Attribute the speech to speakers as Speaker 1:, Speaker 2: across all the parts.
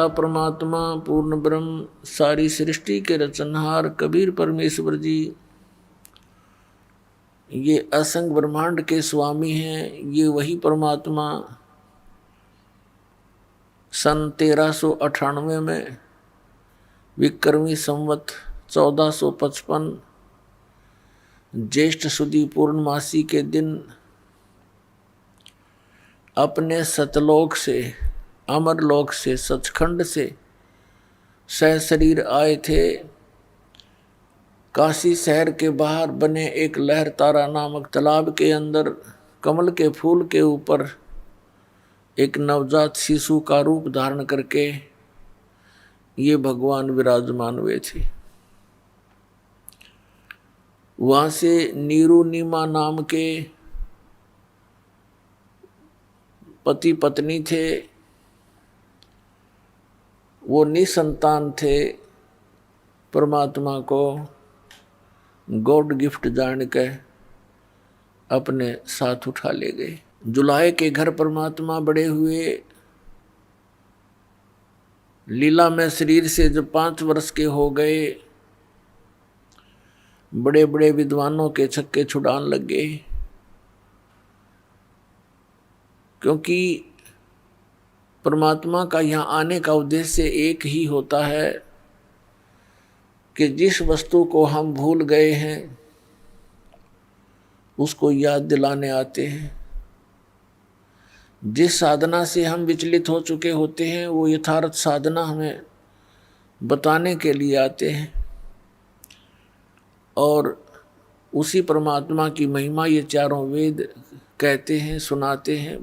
Speaker 1: परमात्मा पूर्ण ब्रह्म सारी सृष्टि के रचनहार कबीर परमेश्वर जी ये असंग ब्रह्मांड के स्वामी हैं। ये वही परमात्मा सन 1398 में विक्रमी संवत 1455 ज्येष्ठ सुदी पूर्णमासी के दिन अपने सतलोक से, अमरलोक से, सचखंड से सहशरीर आए थे। काशी शहर के बाहर बने एक लहर तारा नामक तालाब के अंदर कमल के फूल के ऊपर एक नवजात शिशु का रूप धारण करके ये भगवान विराजमान हुए थे। वहां से नीरू नीमा नाम के पति पत्नी थे। वो निसंतान थे। परमात्मा को गॉड गिफ्ट जान के अपने साथ उठा ले गए। जुलाहे के घर परमात्मा बड़े हुए। लीला में शरीर से जब 5 वर्ष के हो गए, बड़े बड़े विद्वानों के छक्के छुड़ान लग गए, क्योंकि परमात्मा का यहाँ आने का उद्देश्य एक ही होता है कि जिस वस्तु को हम भूल गए हैं उसको याद दिलाने आते हैं। जिस साधना से हम विचलित हो चुके होते हैं वो यथार्थ साधना हमें बताने के लिए आते हैं। और उसी परमात्मा की महिमा ये चारों वेद कहते हैं, सुनाते हैं।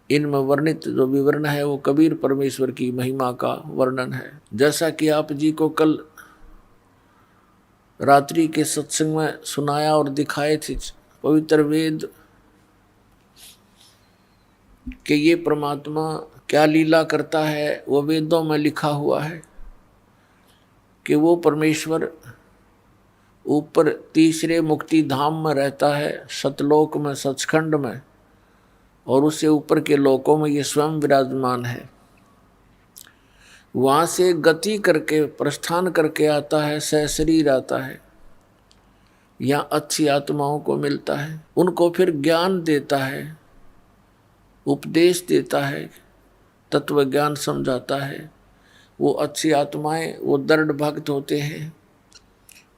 Speaker 1: इनमें वर्णित जो विवरण है वो कबीर परमेश्वर की महिमा का वर्णन है। जैसा कि आप जी को कल रात्रि के सत्संग में सुनाया और दिखाए थे पवित्र वेद कि ये परमात्मा क्या लीला करता है, वो वेदों में लिखा हुआ है कि वो परमेश्वर ऊपर तीसरे मुक्ति धाम में रहता है, सतलोक में, सचखंड में, और उससे ऊपर के लोकों में ये स्वयं विराजमान है। वहाँ से गति करके प्रस्थान करके आता है, सहशरीर आता है। यहाँ अच्छी आत्माओं को मिलता है, उनको फिर ज्ञान देता है, उपदेश देता है, तत्व ज्ञान समझाता है। वो अच्छी आत्माएं, वो दृढ़ भक्त होते हैं,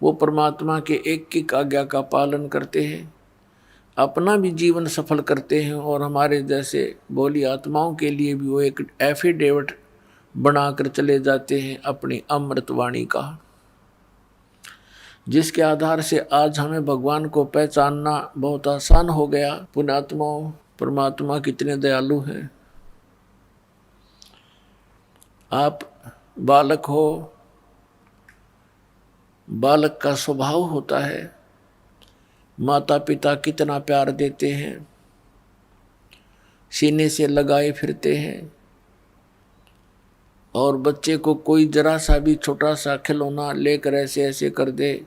Speaker 1: वो परमात्मा के एक आज्ञा का पालन करते हैं, अपना भी जीवन सफल करते हैं, और हमारे जैसे भोली आत्माओं के लिए भी वो एक एफिडेविट बनाकर चले जाते हैं अपनी अमृत वाणी का, जिसके आधार से आज हमें भगवान को पहचानना बहुत आसान हो गया। पुण्यात्माओं, परमात्मा कितने दयालु हैं। आप बालक हो, बालक का स्वभाव होता है, माता पिता कितना प्यार देते हैं, सीने से लगाए फिरते हैं, और बच्चे को कोई जरा सा भी छोटा सा खिलौना लेकर ऐसे ऐसे कर दे,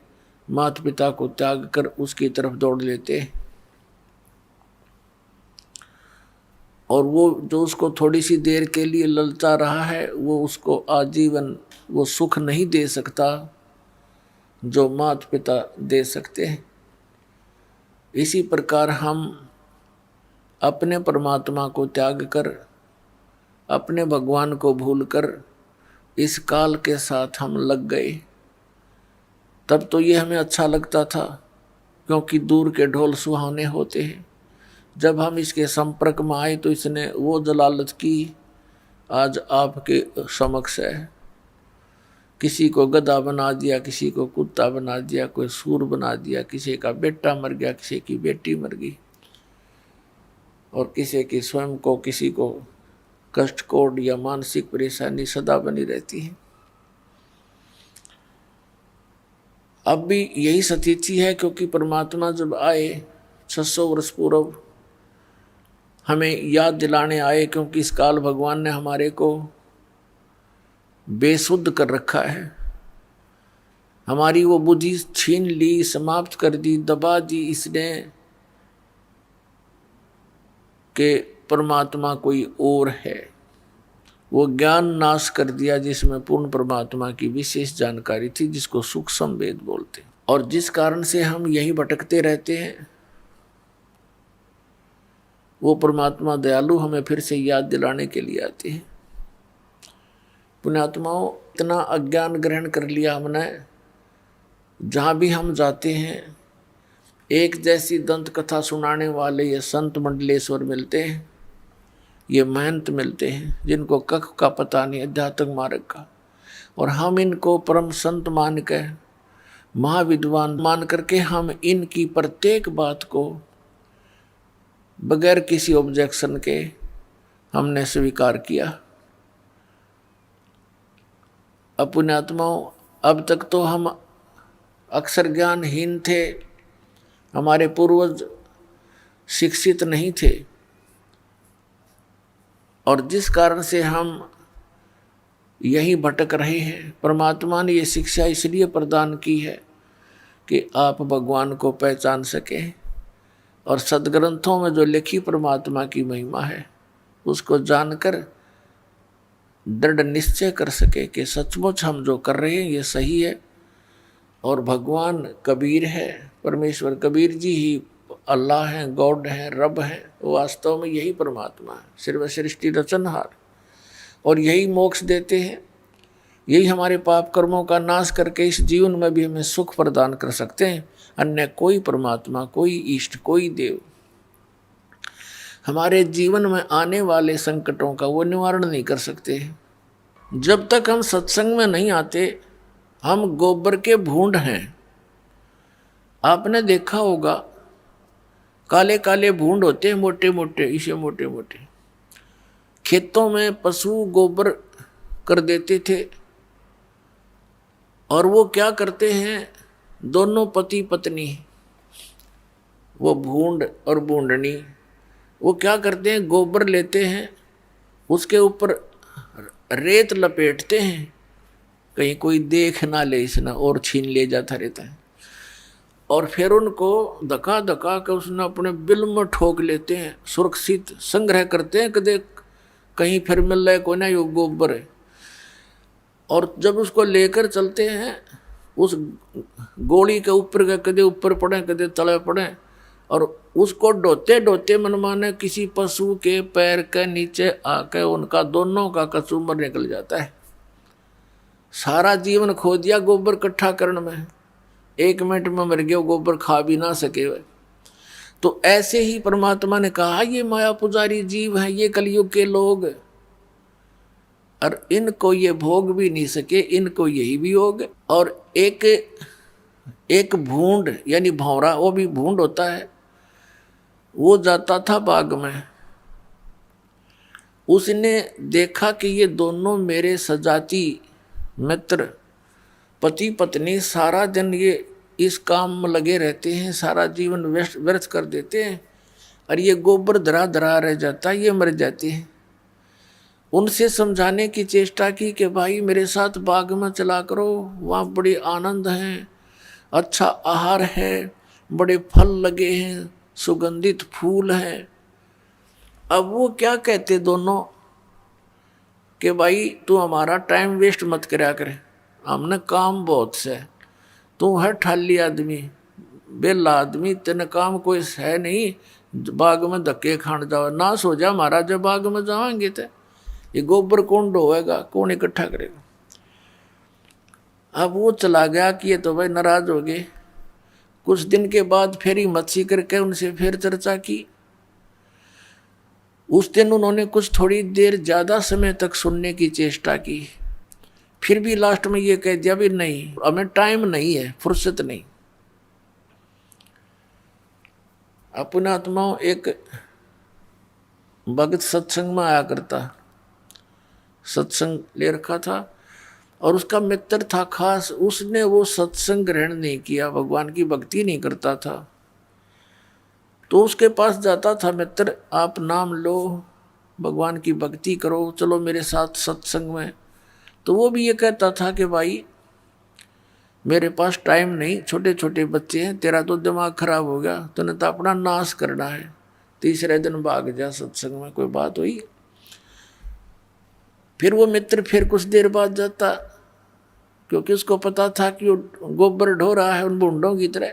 Speaker 1: माता पिता को त्याग कर उसकी तरफ दौड़ लेते हैं। और वो जो उसको थोड़ी सी देर के लिए ललचा रहा है, वो उसको आजीवन वो सुख नहीं दे सकता जो माता पिता दे सकते हैं। इसी प्रकार हम अपने परमात्मा को त्याग कर, अपने भगवान को भूलकर इस काल के साथ हम लग गए। तब तो ये हमें अच्छा लगता था, क्योंकि दूर के ढोल सुहाने होते हैं। जब हम इसके संपर्क में आए तो इसने वो जलालत की आज आपके समक्ष है। किसी को गधा बना दिया, किसी को कुत्ता बना दिया, कोई सूर बना दिया, किसी का बेटा मर गया, किसी की बेटी मर गई, और किसी की स्वयं को किसी को कष्ट कोड या मानसिक परेशानी सदा बनी रहती है। अब भी यही स्थिति है, क्योंकि परमात्मा जब आए 600 वर्ष पूर्व हमें याद दिलाने आए, क्योंकि इस काल भगवान ने हमारे को बेसुध कर रखा है। हमारी वो बुद्धि छीन ली, समाप्त कर दी, दबा दी इसने कि परमात्मा कोई और है। वो ज्ञान नाश कर दिया जिसमें पूर्ण परमात्मा की विशेष जानकारी थी, जिसको सूक्ष्म वेद बोलते। और जिस कारण से हम यही भटकते रहते हैं, वो परमात्मा दयालु हमें फिर से याद दिलाने के लिए आते हैं। पुण्यात्माओं, इतना अज्ञान ग्रहण कर लिया हमने, जहाँ भी हम जाते हैं एक जैसी दंत कथा सुनाने वाले ये संत मंडलेश्वर मिलते हैं, ये महंत मिलते हैं जिनको कख का पता नहीं अध्यात्म मार्ग का, और हम इनको परम संत मान के, महाविद्वान मान करके हम इनकी प्रत्येक बात को बगैर किसी ऑब्जेक्शन के हमने स्वीकार किया। अब पुण्यात्माओं, अब तक तो हम अक्षर ज्ञानहीन थे, हमारे पूर्वज शिक्षित नहीं थे, और जिस कारण से हम यही भटक रहे हैं। परमात्मा ने ये शिक्षा इसलिए प्रदान की है कि आप भगवान को पहचान सकें, और सदग्रंथों में जो लिखी परमात्मा की महिमा है उसको जानकर दृढ़ निश्चय कर सके कि सचमुच हम जो कर रहे हैं ये सही है, और भगवान कबीर है, परमेश्वर कबीर जी ही अल्लाह हैं, गॉड हैं, रब हैं। वो वास्तव में यही परमात्मा है, सर्व सृष्टि रचनहार, और यही मोक्ष देते हैं, यही हमारे पाप कर्मों का नाश करके इस जीवन में भी हमें सुख प्रदान कर सकते हैं। अन्य कोई परमात्मा, कोई इष्ट, कोई देव हमारे जीवन में आने वाले संकटों का वो निवारण नहीं कर सकते। जब तक हम सत्संग में नहीं आते हम गोबर के भूंड हैं। आपने देखा होगा काले काले भूंड होते हैं, मोटे मोटे, इसे मोटे मोटे। खेतों में पशु गोबर कर देते थे, और वो क्या करते हैं, दोनों पति पत्नी, वो भूंड और बूंडनी, वो क्या करते हैं, गोबर लेते हैं, उसके ऊपर रेत लपेटते हैं, कहीं कोई देख ना ले इसना और छीन ले जाता रहता है, और फिर उनको धक्का धक्का कर उसने अपने बिल में ठोक लेते हैं, सुरक्षित संग्रह करते हैं, कदे कहीं फिर मिल रहा है कोई ना यो गोबर है। और जब उसको लेकर चलते हैं उस गोली के ऊपर के कदे ऊपर पड़े कदे तले पड़े, और उसको ढोते ढोते मनमाने किसी पशु के पैर के नीचे आकर उनका दोनों का कचूमर निकल जाता है। सारा जीवन खो दिया गोबर इकट्ठा करने में, 1 मिनट में मर गया, गोबर खा भी ना सके वे। तो ऐसे ही परमात्मा ने कहा ये माया पुजारी जीव हैं, ये कलयुग के लोग, और इनको ये भोग भी नहीं सके, इनको यही भी होग। और एक भूंड यानी भौरा, वो भी भूंड होता है, वो जाता था बाग में, उसने देखा कि ये दोनों मेरे सजाती मित्र पति पत्नी सारा दिन ये इस काम में लगे रहते हैं, सारा जीवन व्यर्थ कर देते हैं, और ये गोबर धरा धरा रह जाता है, ये मर जाते हैं। उनसे समझाने की चेष्टा की कि भाई मेरे साथ बाग में चला करो, वहाँ बड़े आनंद हैं, अच्छा आहार है, बड़े फल लगे हैं, सुगंधित फूल हैं। अब वो क्या कहते दोनों कि भाई तू हमारा टाइम वेस्ट मत करा करे, हमने काम बहुत से, तू है ठाली आदमी, बेला आदमी, तेने काम कोई है नहीं, बाग में धक्के खान जाओ, नाश हो जा हमारा, जब बाग में जाएंगे तो ये गोबर कौन ढोएगा, कौन इकट्ठा करेगा। अब वो चला गया कि ये तो भाई नाराज हो गए। कुछ दिन के बाद फिर ही मच्छी करके उनसे फिर चर्चा की। उस दिन उन्होंने कुछ थोड़ी देर ज़्यादा समय तक सुनने की चेष्टा की, फिर भी लास्ट में ये कह दिया भी नहीं, हमें टाइम नहीं है, फुर्सत नहीं। अपना आत्माओं, एक भगत सत्संग में आया करता, सत्संग ले रखा था, और उसका मित्र था खास, उसने वो सत्संग ग्रहण नहीं किया, भगवान की भक्ति नहीं करता था। तो उसके पास जाता था मित्र, आप नाम लो, भगवान की भक्ति करो, चलो मेरे साथ सत्संग में। तो वो भी ये कहता था कि भाई मेरे पास टाइम नहीं, छोटे छोटे बच्चे हैं, तेरा तो दिमाग खराब हो गया, तूने तो अपना नाश करना है, तीसरे दिन भाग जा सत्संग में। कोई बात हुई? फिर वो मित्र फिर कुछ देर बाद जाता, क्योंकि उसको पता था कि वो गोबर ढो रहा है उन बूंदों की तरह।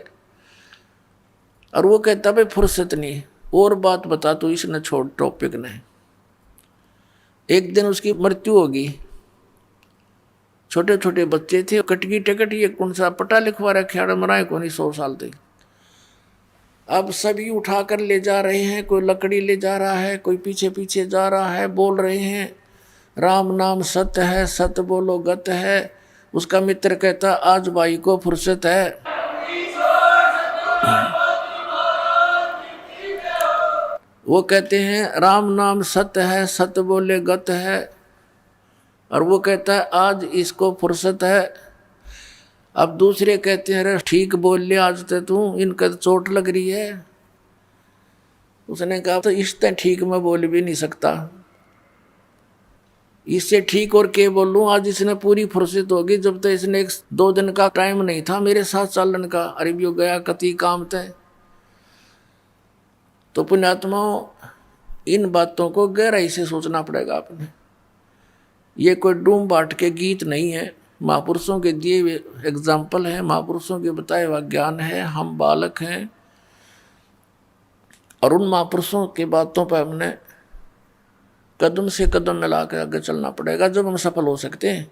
Speaker 1: और वो कहता भाई फुर्सत नहीं, और बात बता तू, इसने छोड़ टॉपिक ने। एक दिन उसकी मृत्यु होगी, छोटे छोटे बच्चे थे, कटकी टिकट ये कौन सा पटा लिखवा रखे, मराए को नहीं 100 साल तक। अब सभी उठाकर ले जा रहे हैं, कोई लकड़ी ले जा रहा है, कोई पीछे पीछे जा रहा है, बोल रहे हैं राम नाम सत्य है, सत्य बोलो गत है। उसका मित्र कहता आज भाई को फुर्सत है। वो कहते हैं राम नाम सत्य है, सत्य बोले गत है। और वो कहता है आज इसको फुर्सत है। अब दूसरे कहते हैं अरे ठीक बोल लिया आज तो तू, इनका तो चोट लग रही है। उसने कहा तो इससे ठीक मैं बोल भी नहीं सकता, इससे ठीक और क्या बोलूं, आज इसने पूरी फुर्सत होगी, जब तक इसने 1-2 दिन का टाइम नहीं था मेरे साथ चलन का। अरे भी गया कति काम तय। तो पुण्यात्माओं इन बातों को गहराई से सोचना पड़ेगा आपने। ये कोई डूम बाट के गीत नहीं है, महापुरुषों के दिए हुए एग्जाम्पल है, महापुरुषों के बताए हुआ ज्ञान है। हम बालक हैं और उन महापुरुषों की बातों पर हमने कदम से कदम मिला के आगे चलना पड़ेगा, जब हम सफल हो सकते हैं।